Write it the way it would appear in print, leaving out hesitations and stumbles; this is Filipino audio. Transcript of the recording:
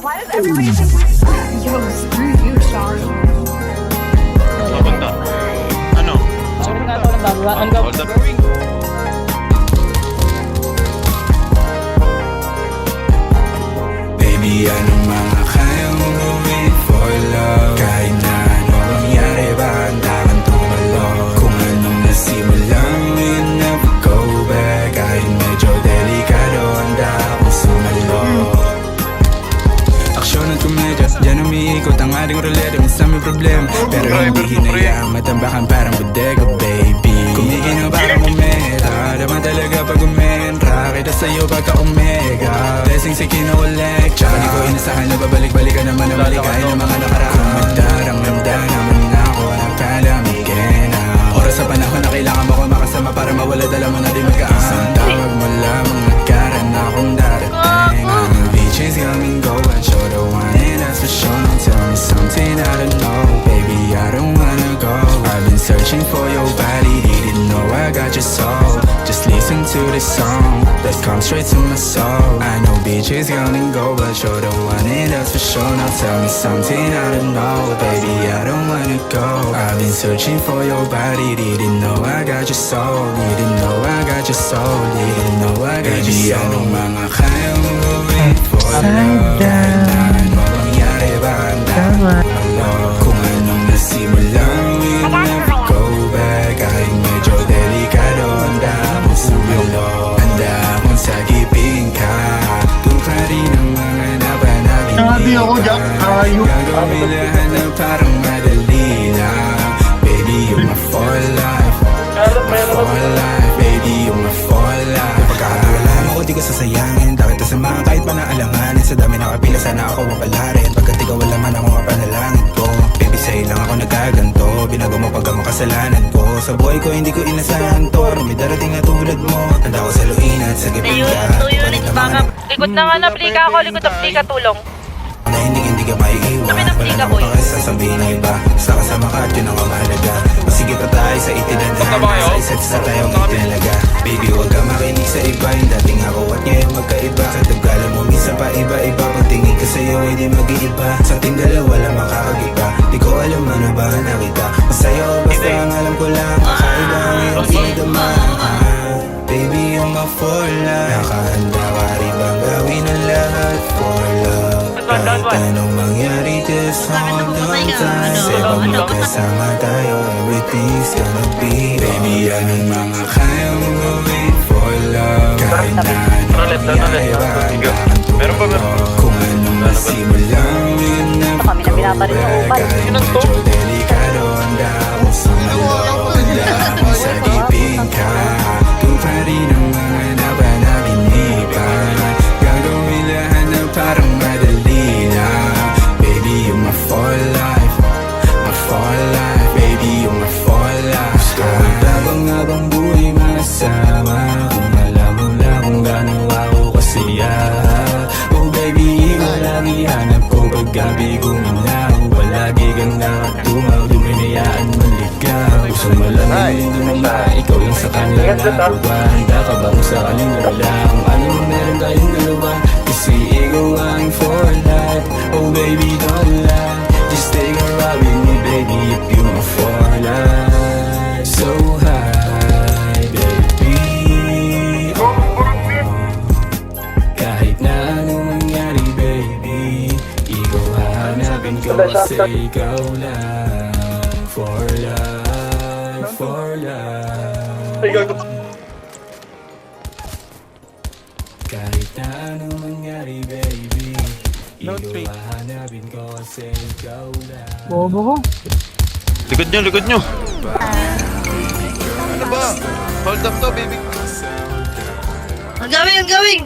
Why does everybody think yo, screw you, Sean? Papunta. Ano? Hold up. Baby, anong mga kaya mong gawin for love? Kahit na ano mangyari ba, handa kang tumalon. Kung anong nasimulan, we'll never go back. Kahit medyo delikado, handa akong sumalo. Aksyon at komedya, dyan umiikot ang ating ruleta. Minsan may problema, pero hindi hinayaang matambakan parang bodega, baby. Kumikinaw parang umeta, daman talaga pag umentra. Kita sa'yo pagka omega, blessing sa kinawalek. Tsaka di ko inasahan na babalik-balik ka naman na malikain ng mga nakaraan. Kung magdarang nanda naman ako na palamigin na oras sa panahon na kailangan mo ko makasama para mawala dala mo na di magkaan. Isang tawag mo lamang nagkaran na akong darating. Ang beaches coming go and show the one and that's for sure. Now tell me something I don't know, baby I don't wanna go. I've been searching for your body, didn't know I got your soul. Just listen to this song that comes straight to my soul. I know beaches come and go, but you're the one and that's for sure. Now tell me something I don't know, baby I don't wanna go. I've been searching for your body, didn't know I got your soul. Didn't know I got your soul, didn't know I got your soul. Baby, anong mga kaya mong gawin for love? Kahit na ano mangyari ba, handa kang tumalo. Kung anong nasimulan, we'll never go back. Kahit medyo delikado, handa akong sumalo. Handa akong sagipin ka. Tuka rin ang mga napanagin. Hindi ako, Jack. Ayun. Gagawin lahat na parang madali lang. Baby, you're my for life. My for life. Baby, you're my for life. Pagkakaalam ako, di ko sasayangin. Dakit sa mga kahit pa na alanganin. Sa dami nakapila, sana ako mapala rin. Pagkat ikaw wala man ako mapanalangin ko. Baby, sa'yo lang ako nagkaganto. Binago mo pag ang makasalanan ko. Sa buhay ko, hindi ko inasahan to. May darating na tulad mo. Handa ko sa luin at sa gipin ka. 2 units backup. Likod na nga na, plika ako. Likod na plika, tulong. Na hindi ka maiiwan. Kami ng plika, boy. Wala naman sasabihin na iba. Sa kasama ka at yun ang mahalaga. O sige pa tayo sa itinadaan. Sa isa't isa tayo itinaga. Baby, huwag ka makinig sa iba. Yung dating ako at ngayon magkaiba. Katagalan mo minsan pa iba-iba. Pagtingin ka sa'yo hindi mag-iiba. Sa ating dalawa lang makakagiba. Di ko alam ano ba nakita. Masaya o basta ang alam ko lang. Kakaiba ang iyong tinadama. Baby, you're my for life. Nakahanda ka rin bang gawin ang lahat for love? Kahit anong mangyari, just hold on tight. Sebang magkasama tayo, everything's gonna be baby, anong mga kaya mong gawin for love? Kahit na anong mangyari, handa kang tumalo. Kung anong nasimulan, we'll never go back. Kahit medyo delikado, handa akong sumalo. Handa akong sagipin ka. Tuka rin ang mga napanaginipan. Gagawin lahat na parang madali lang. Baby, you're my for life. My for life. Baby, you're my for life. Habang buhay masama. Kung alam mo lang kung gano'n ako kasaya. Oh baby, ikaw lagi hanap ko. Paggabi guminaw, palagi kang nakatumaw. Duminayaan maligaw. Gusto mo lang yung dumama. Ikaw lang sa kanya nakuha. Handa ka bang sakaling wala? Kung ano meron tayong dalawa. Kasi ikaw ang for life. Oh baby, don't lie. Just take a ride with me, baby, if you're my for life. So high, baby. Kahit na anong mangyari, baby, ikaw hahanapin ko kasi ikaw lang. For life, for life. Kahit na anong mangyari, baby, ikaw hahanapin ko kasi ikaw lang. Bobo ko. Likod nyo. Ano ba? Hold up to, baby. Ang gawing!